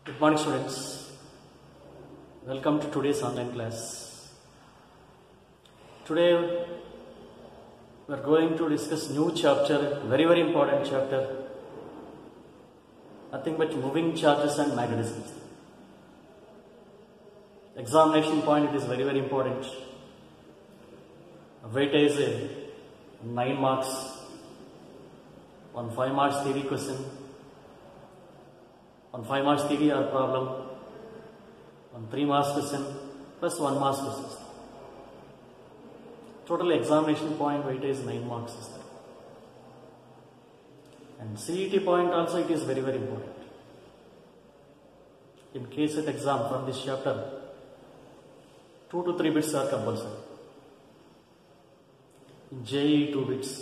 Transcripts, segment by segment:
Good morning, students. Welcome to today's online class. Today we are going to discuss new chapter, very important chapter. Nothing but moving charges and magnetism. Examination point, it is very important. Weightage 9 marks, on 5 marks theory question. On 5 marks theory or problem, on 3 marks question plus 1 marks question. Total examination point weightage 9 marks is there. And CET point also it is very important. In case of exam from this chapter, 2 to 3 bits are compulsory. In JEE 2 bits,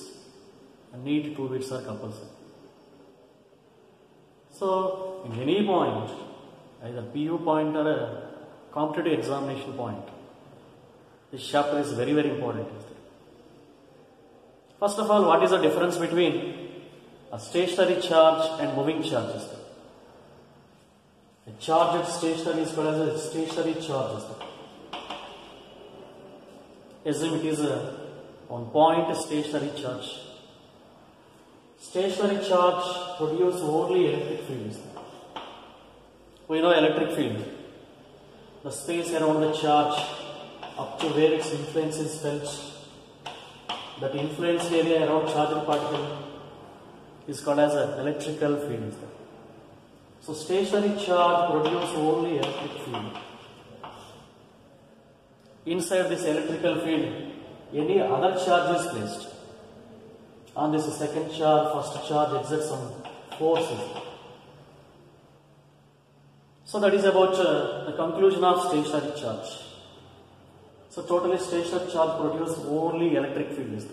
and NEET 2 bits are compulsory. So, in any point, either PU point or a competitive examination point, this chapter is very important. First of all, what is the difference between a stationary charge and moving charge? A charge at stationary is called as a stationary charge. Assume it is a on point stationary charge. Stationary charge produces only electric field. We know electric field. The space around the charge up to where its influence is felt. That influence area around charged particle is called as an electrical field. So stationary charge produces only electric field. Inside this electrical field, any other charge is placed. On this second charge, first charge exerts some forces. So that is about the conclusion of stationary charge. So totally stationary charge produces only electric field.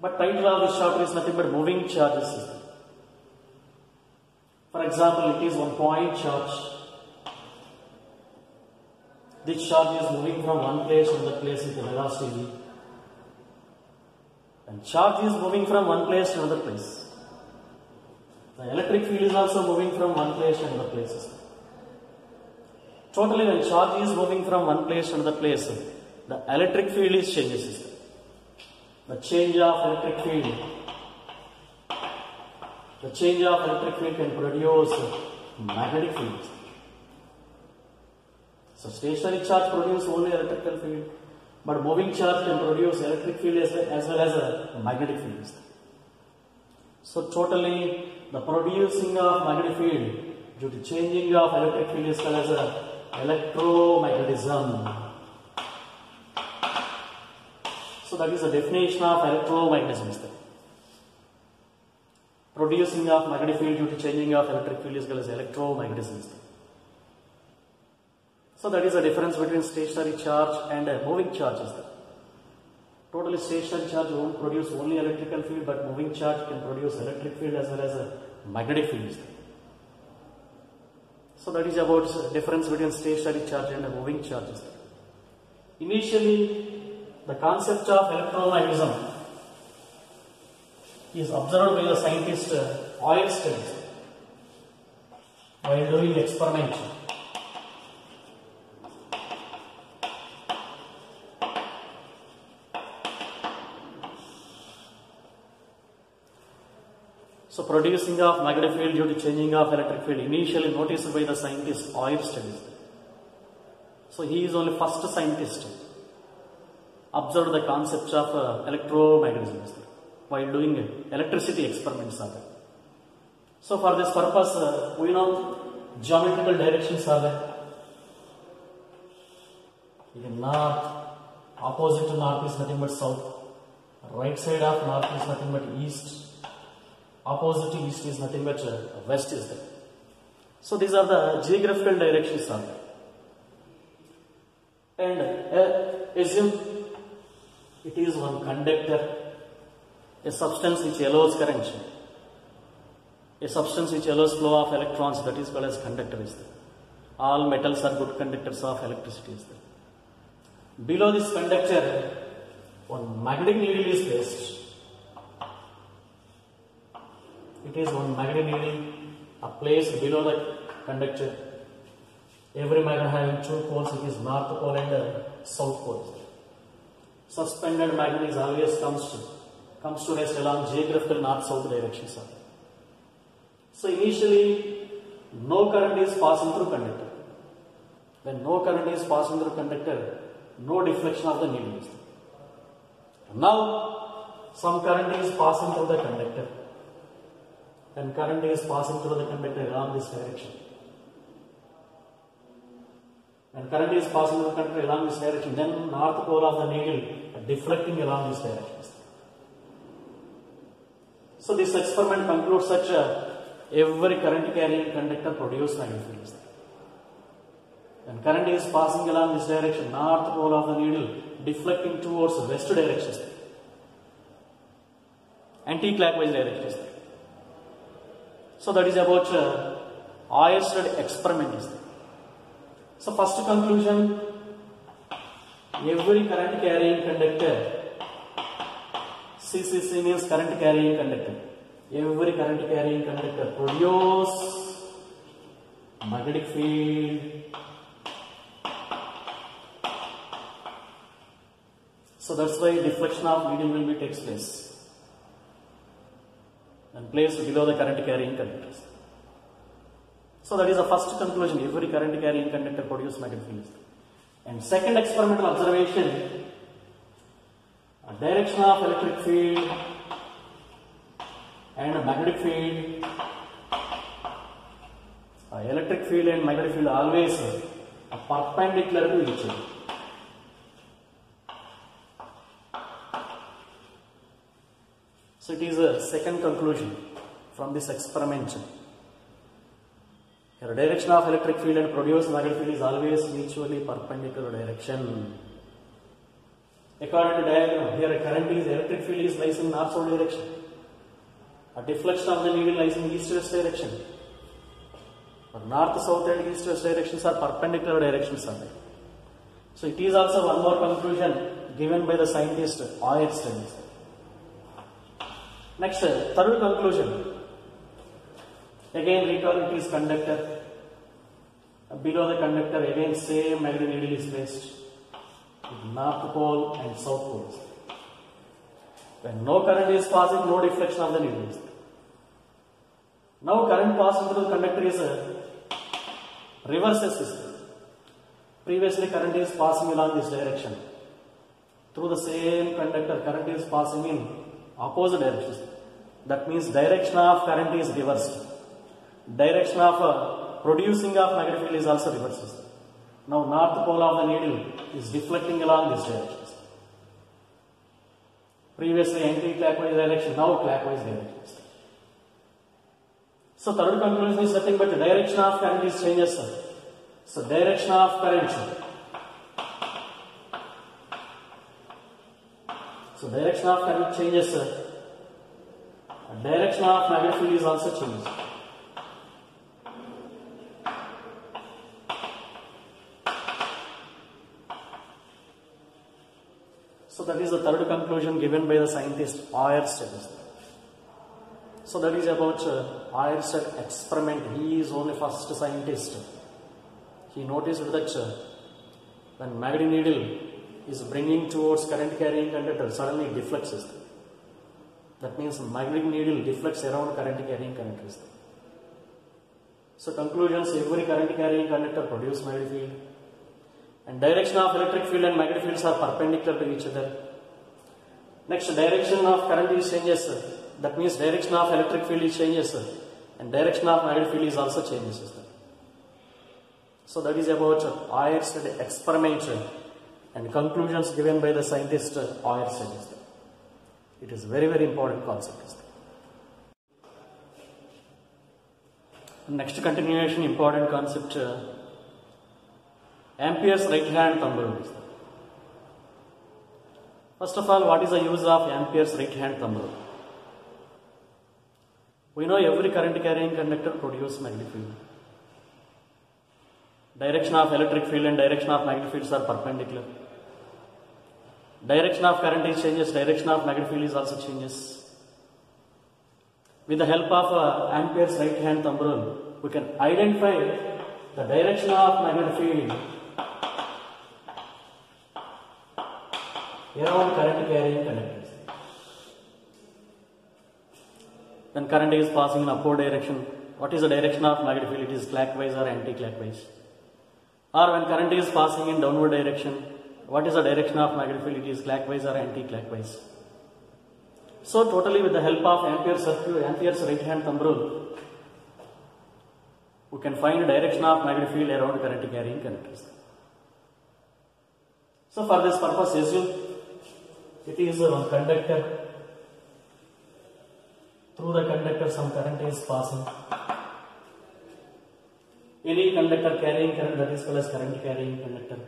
But title of this chapter is nothing but moving charges. For example, it is one point charge. This charge is moving from one place to another place with velocity v. And charge is moving from one place to another place. The electric field is also moving from one place to another place. Totally, when charge is moving from one place to another place, the electric field is changes. The change of electric field can produce magnetic field. So stationary charge produces only electrical field, but moving charge can produce electric field as well as a magnetic field. So totally, the producing of magnetic field due to changing of electric field is called as electromagnetism. So that is the definition of electromagnetism. Producing of magnetic field due to changing of electric field is called as electromagnetism. So that is the difference between stationary charge and moving charge. Totally stationary charge won't produce only electrical field, but moving charge can produce electric field as well as a magnetic field. So that is about the difference between stationary charge and moving charges. Initially, the concept of electromagnetism is observed by the scientist Ørsted while doing experiment. So producing of magnetic field due to changing of electric field initially noticed by the scientist Ørsted. So he is only first scientist observed the concept of electromagnetism while doing electricity experiments. So for this purpose, we know geometrical directions are there. North, opposite to north is nothing but south. Right side of north is nothing but east. Opposite to east is nothing but west is there. So these are the geographical directions are there. And assume it is one conductor, a substance which allows current, a substance which allows flow of electrons, that is called as conductor is there. All metals are good conductors of electricity is there. Below this conductor, one magnetic needle is placed. It is one magnetic needle are placed below the conductor. Every magnet having two poles, it is north pole and south pole. Suspended magnet is always comes to rest along geographical north-south directions. So initially, no current is passing through conductor. When no current is passing through conductor, no deflection of the needle is there. Now, some current is passing through the conductor. When current is passing through the conductor along this direction. When current is passing through the conductor along this direction, then north pole of the needle deflecting along this direction. So this experiment concludes such every current carrying conductor produces magnetic field. When current is passing along this direction, north pole of the needle deflecting towards west direction, anti-clockwise direction. So that is about Oersted experiment. So first conclusion, every current carrying conductor, CCC means current carrying conductor. Every current carrying conductor produce magnetic field. So that's why deflection of needle will be takes place and placed below the current carrying conductors. So that is the first conclusion. Every current carrying conductor produces magnetic field. And second experimental observation, a direction of electric field and a magnetic field. Electric field and magnetic field are always perpendicular to each other. So it is a second conclusion from this experiment. The direction of electric field and produced magnetic field is always mutually perpendicular direction. According to diagram, here a current is electric field is lies in north-south direction. A deflection of the needle lies in east-west direction. But north-south and east-west directions are perpendicular directions. So it is also one more conclusion given by the scientist Oersted. Next, third conclusion. Again recall it is conductor. Below the conductor again same magnetic needle is placed. North pole and south poles. When no current is passing, no deflection of the needle is there. Now current passing through the conductor is reverse system. Previously current is passing along this direction. Through the same conductor, current is passing in opposite directions. That means direction of current is reversed. Direction of producing of magnetic field is also reversed. Now north pole of the needle is deflecting along this direction. Previously anti-clockwise direction, now clockwise direction. So third conclusion is nothing but the direction of current is changes. So direction of current. So direction of current changes. Direction of magnetic field is also changes. So that is the third conclusion given by the scientist Oersted. So that is about Oersted experiment. He is only first scientist. He noticed that when magnetic needle is bringing towards current carrying conductor, suddenly it deflects. That means magnetic needle deflects around current carrying conductors. So conclusions, every current carrying conductor produces magnetic field. And direction of electric field and magnetic fields are perpendicular to each other. Next, direction of current is changes. That means direction of electric field is changes. And direction of magnetic field is also changes. So that is about Oersted experiment and conclusions given by the scientist Oersted. It is very, very important concept. Next continuation important concept, Ampere's right hand thumb rule. First of all, what is the use of Ampere's right hand thumb rule? We know every current carrying conductor produces magnetic field. Direction of electric field and direction of magnetic fields are perpendicular. Direction of current is changes, direction of magnetic field is also changes. with the help of Ampere's right hand thumb rule, we can identify the direction of magnetic field around current carrying conductors. When current is passing in upward direction, what is the direction of magnetic field? It is clockwise or anti-clockwise. Or when current is passing in downward direction, what is the direction of magnetic field? It is clockwise or anti-clockwise. So totally with the help of Ampere's right hand thumb rule, we can find the direction of magnetic field around current carrying conductors. So for this purpose, assume it is a conductor. Through the conductor some current is passing. Any conductor carrying current, that is called as current carrying conductor.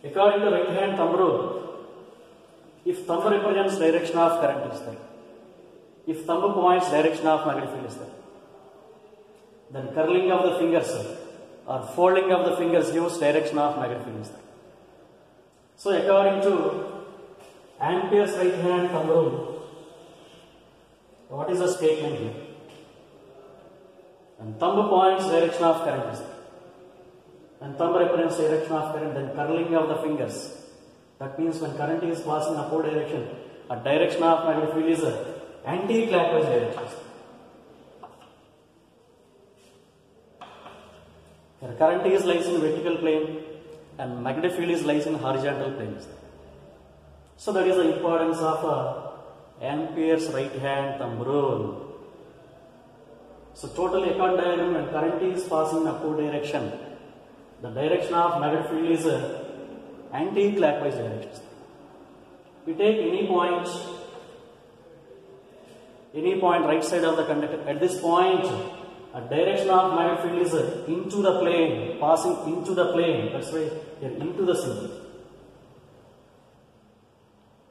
According to right hand thumb rule, if thumb represents direction of current is there, if thumb points direction of magnetic field is there, then curling of the fingers or folding of the fingers gives direction of magnetic field is there. So according to Ampere's right hand thumb rule, what is the statement here? When thumb points direction of current is there, when thumb represents direction of current, then curling of the fingers. That means when current is passing upward direction, a direction of magnetic field is anti-clockwise direction. Here current is lies in vertical plane and magnetic field is lies in horizontal plane. So that is the importance of Ampere's right hand thumb rule. So total Eckert diagram, when current is passing in upward direction, the direction of magnetic field is anti-clockwise direction. We take any point right side of the conductor. At this point, a direction of magnetic field is into the plane, passing into the plane. That's why here into the symbol.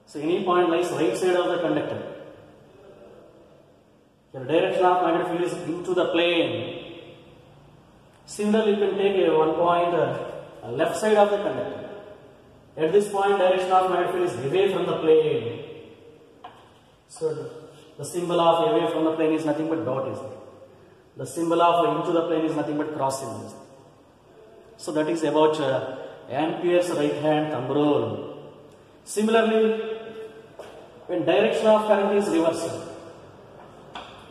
So any point lies right side of the conductor. The direction of magnetic field is into the plane. Similarly, you can take one point left side of the conductor. At this point, direction of magnetic field is away from the plane. So the symbol of away from the plane is nothing but dot is there. The symbol of into the plane is nothing but cross symbol is there. So that is about Ampere's right hand thumb rule. Similarly, when direction of current is reversed,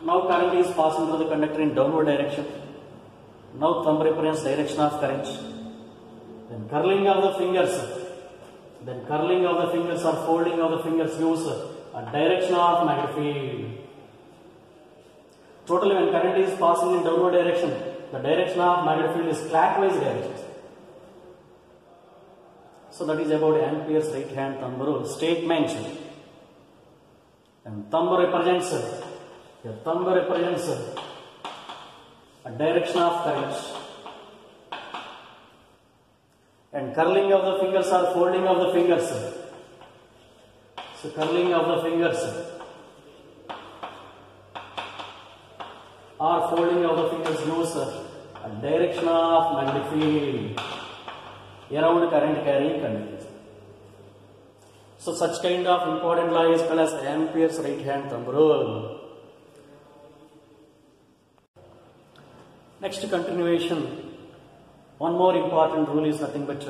now current is passing through the conductor in downward direction. Now thumb represents direction of current. Then curling of the fingers or folding of the fingers gives a direction of magnetic field. Totally when current is passing in downward direction, the direction of magnetic field is clockwise direction. So that is about Ampere's right hand thumb rule statement. And thumb represents a direction of current. And curling of the fingers or folding of the fingers. So curling of the fingers or folding of the fingers gives a direction of magnetic field around current carrying conductors. So such kind of important law is called as Ampere's right hand thumb rule. Next continuation. One more important rule is nothing but,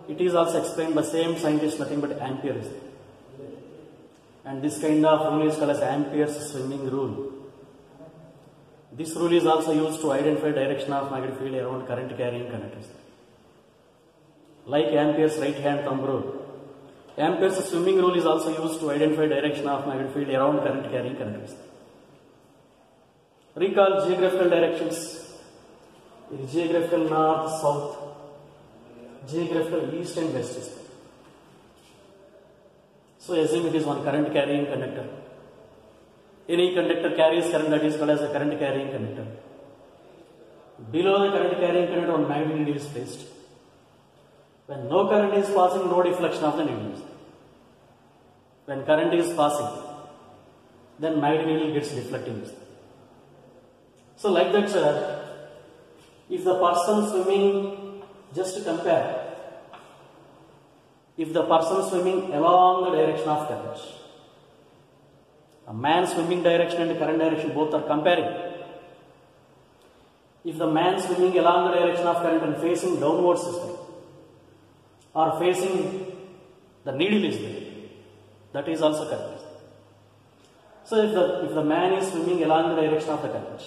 it is also explained by same scientist, nothing but Ampere. And this kind of rule is called as Ampere's swimming rule. This rule is also used to identify direction of magnetic field around current carrying conductors. Like Ampere's right hand thumb rule, Ampere's swimming rule is also used to identify direction of magnetic field around current carrying conductors. Recall geographical directions. Geographical north, south, geographical east and west. So assume it is one current carrying conductor. Any conductor carries current, that is called as a current carrying conductor. Below the current carrying conductor, one magnetic needle is placed. When no current is passing, no deflection of the needle. When current is passing, then magnetic needle gets deflecting. So like that, if the person swimming, just to compare, if the person swimming along the direction of current, A man's swimming direction and current direction both are comparing. If the man swimming along the direction of current and facing downward system or facing the needle is there, that is also correct. So if the man is swimming along the direction of the current,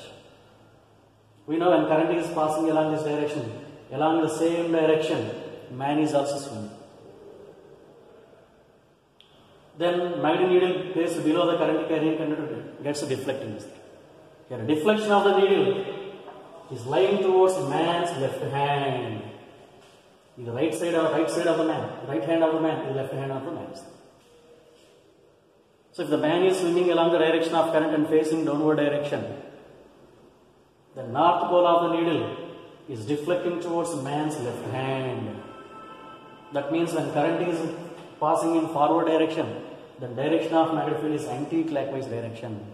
we know when current is passing along this direction, along the same direction, man is also swimming. Then magnetic needle placed below the current carrying conductor gets a deflecting. Here, deflection of the needle is lying towards man's left hand. In the right side of the man, right hand of the man is left hand of the man. So if the man is swimming along the direction of current and facing downward direction, the north pole of the needle is deflecting towards man's left hand. That means when current is passing in forward direction, the direction of magnetic field is anti-clockwise direction.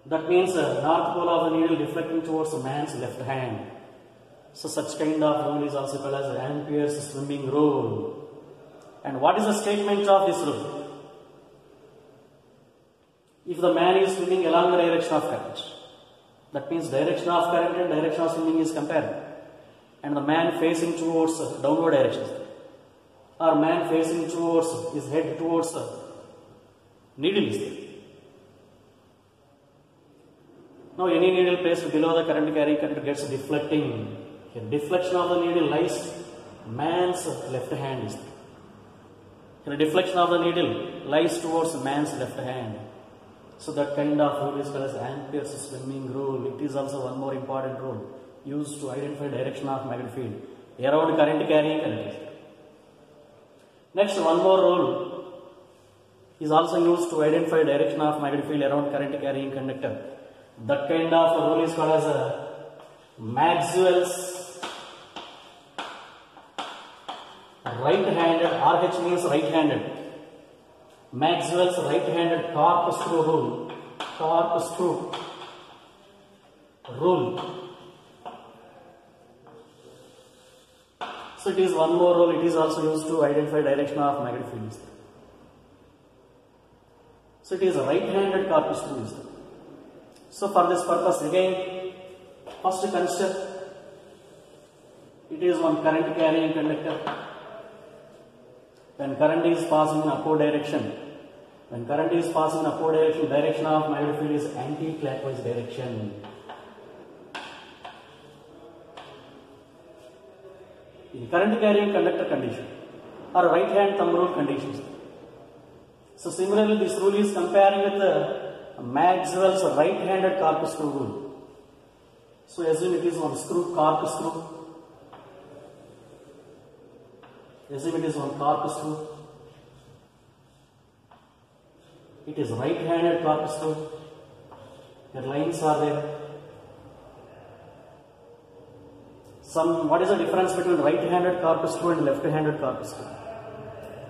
That means north pole of the needle deflecting towards man's left hand. So such kind of rule is also called as Ampere's swimming rule. And what is the statement of this rule? If the man is swimming along the direction of current, that means direction of current and direction of swimming is compared. And the man facing towards downward direction, or man facing towards his head towards needle is there. Now any needle placed below the current carrying conductor gets deflecting. Here deflection of the needle lies man's left hand is there. Here deflection of the needle lies towards man's left hand. So that kind of rule is called as Ampere's swimming rule. It is also one more important rule used to identify direction of magnetic field around current carrying conductor. Next, one more rule is also used to identify direction of magnetic field around current carrying conductor. That kind of rule is called as Maxwell's right-handed, RH means right-handed. Maxwell's right-handed corkscrew rule. Corkscrew rule. So it is one more rule. It is also used to identify direction of magnetic fields. So it is a right-handed corkscrew. So for this purpose, again, first consider it is one current carrying conductor. When current is passing in upward direction, direction of magnetic field is anti-clockwise direction. In current carrying conductor condition or right hand thumb rule conditions. So similarly, this rule is comparing with Maxwell's right-handed corkscrew rule. So assume it is one corkscrew. Assume it is one corkscrew. It is right-handed corkscrew. The lines are there. What is the difference between right-handed corkscrew and left-handed corkscrew?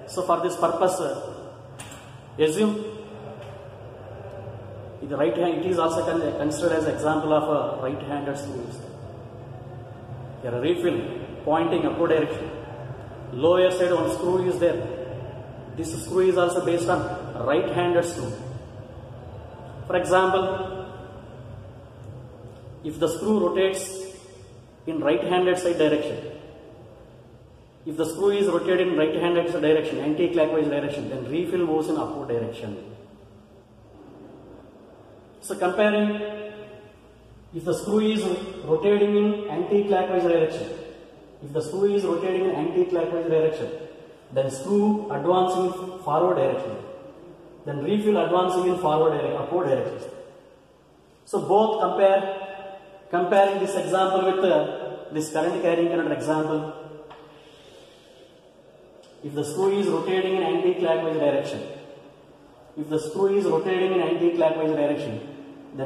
So for this purpose, assume in the right hand, it is also considered as an example of a right-handed screw. Here a refill pointing upward direction. Lower side one screw is there. This screw is also based on right-handed screw. For example, if the screw rotates in right-handed side direction, if the screw is rotated in right-handed direction, anti-clockwise direction, then refill moves in upward direction. So comparing, if the screw is rotating in anti-clockwise direction, then screw advancing in forward direction, then refill advancing in upward direction. So both comparing this example with this current carrying conductor example. If the screw is rotating in anti-clockwise direction, then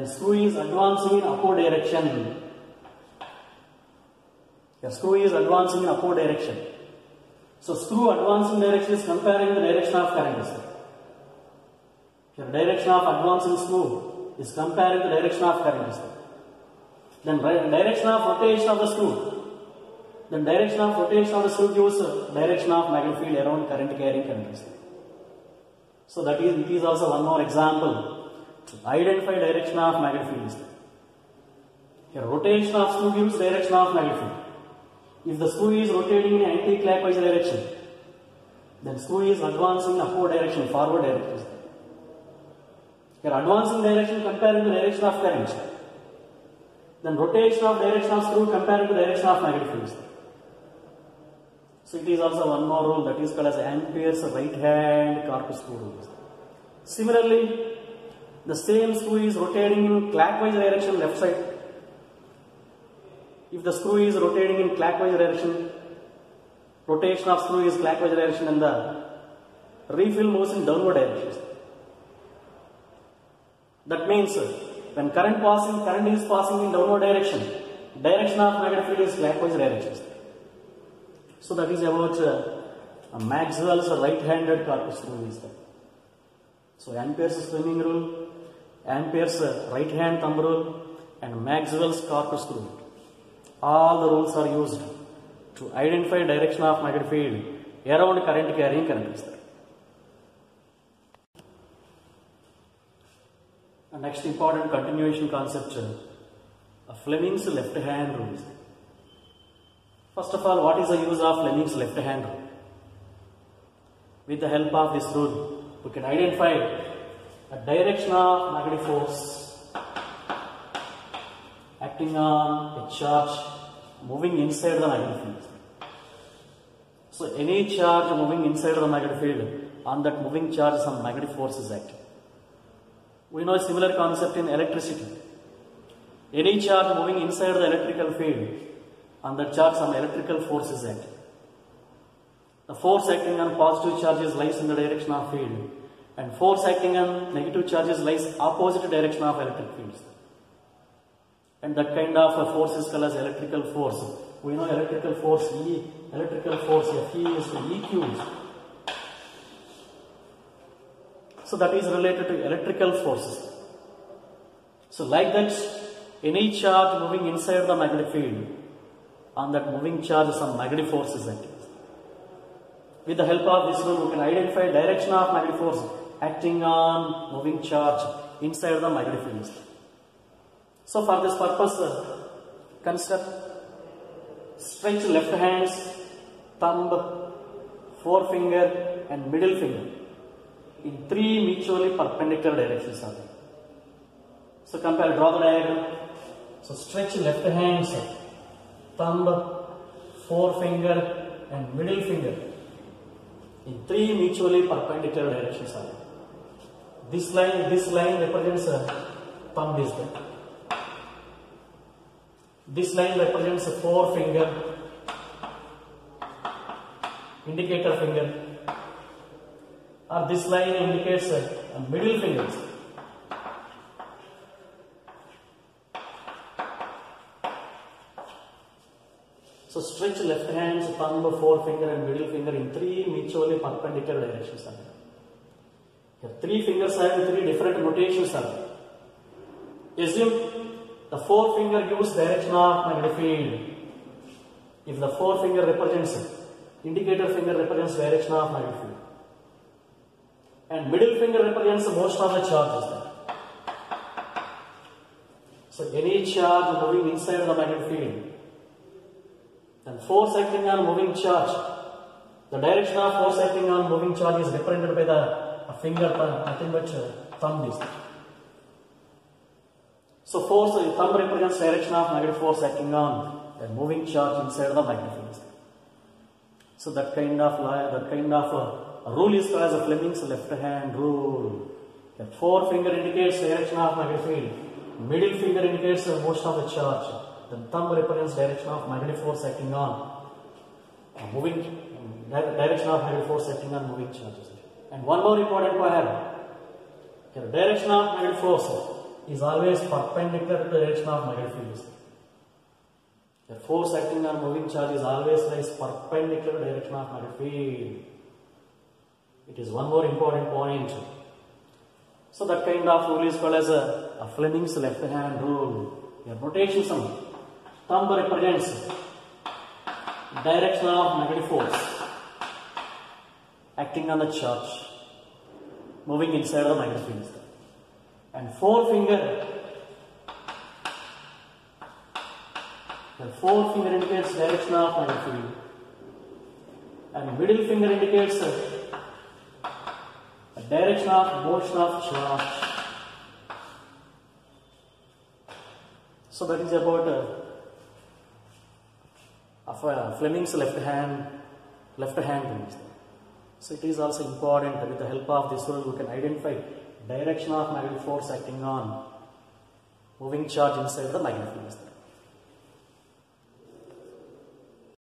screw is advancing in upward direction. The screw is advancing in upward direction. So screw advancing direction is comparing the direction of current. The direction of advancing screw is comparing the direction of current. Then direction of rotation of the screw. Then direction of rotation of the screw gives direction of magnetic field around current carrying conductor. So that is, it is also one more example to identify direction of magnetic field. Here rotation of screw gives direction of magnetic field. If the screw is rotating in anti-clockwise direction, then screw is advancing in upward direction, forward direction. Here advancing direction comparing the direction of current. Then rotation of direction of screw comparing to direction of magnetic field. So it is also one more rule that is called as Ampere's right hand corpus screw rule. Similarly, the same screw is rotating in clockwise direction left side. If the screw is rotating in clockwise direction, rotation of screw is clockwise direction and the refill moves in downward direction. That means when current is passing in downward direction, direction of magnetic field is clockwise direction. So that is about Maxwell's right-handed corpus screw is that. So Ampere's swimming rule, Ampere's right-hand thumb rule, and Maxwell's corpus screw. All the rules are used to identify direction of magnetic field around current carrying conductor. And next important continuation concept, Fleming's left hand rule. First of all, what is the use of Fleming's left hand rule? With the help of this rule, we can identify a direction of magnetic force acting on a charge moving inside the magnetic field. So any charge moving inside the magnetic field, on that moving charge some magnetic force is acting. We know a similar concept in electricity. Any charge moving inside the electrical field, on that charge some electrical force is acting. The force acting on positive charges lies in the direction of field, and force acting on negative charges lies opposite direction of electric fields. And that kind of a force is called as electrical force. We know electrical force E, electrical force Fe is the EQ. So that is related to electrical forces. So like that, any charge moving inside the magnetic field, on that moving charge some magnetic force is acting. With the help of this rule, we can identify direction of magnetic force acting on moving charge inside the magnetic field. So for this purpose, consider stretch left hands, thumb, forefinger and middle finger in three mutually perpendicular directions. So compare, draw the diagram. So stretch left hands, thumb, forefinger and middle finger in three mutually perpendicular directions. This line represents thumb is there. This line represents a forefinger, indicator finger, or this line indicates a middle finger. So stretch left hands, thumb, forefinger and middle finger in three mutually perpendicular directions. Here three fingers have three different rotations. Assume the forefinger gives direction of magnetic field. If the forefinger represents, indicator finger represents direction of magnetic field, and middle finger represents the motion of the charges. So any charge moving inside the magnetic field, then force acting on moving charge, the direction of force acting on moving charge is represented by the finger, nothing but thumb is. So force, thumb represents direction of magnetic force acting on a moving charge inside the magnetic field. So that kind of rule is called as a Fleming's left hand rule. The forefinger indicates direction of magnetic field, middle finger indicates the motion of the charge, then thumb represents direction of magnetic force acting on direction of magnetic force acting on moving charges. And one more important point here, direction of magnetic force is always perpendicular to the direction of magnetic field. The force acting on moving charge is always lies perpendicular to the direction of magnetic field. It is one more important point. So that kind of rule is called as a Fleming's left hand rule. Your notation sum. Thumb represents direction of magnetic force acting on the charge. moving inside the magnetic field. And forefinger, the forefinger indicates direction of magnetic field, and middle finger indicates the direction of motion of charge. So that is about Fleming's left hand rule. So it is also important that with the help of this rule we can identify direction of magnetic force acting on moving charge inside the magnetic field.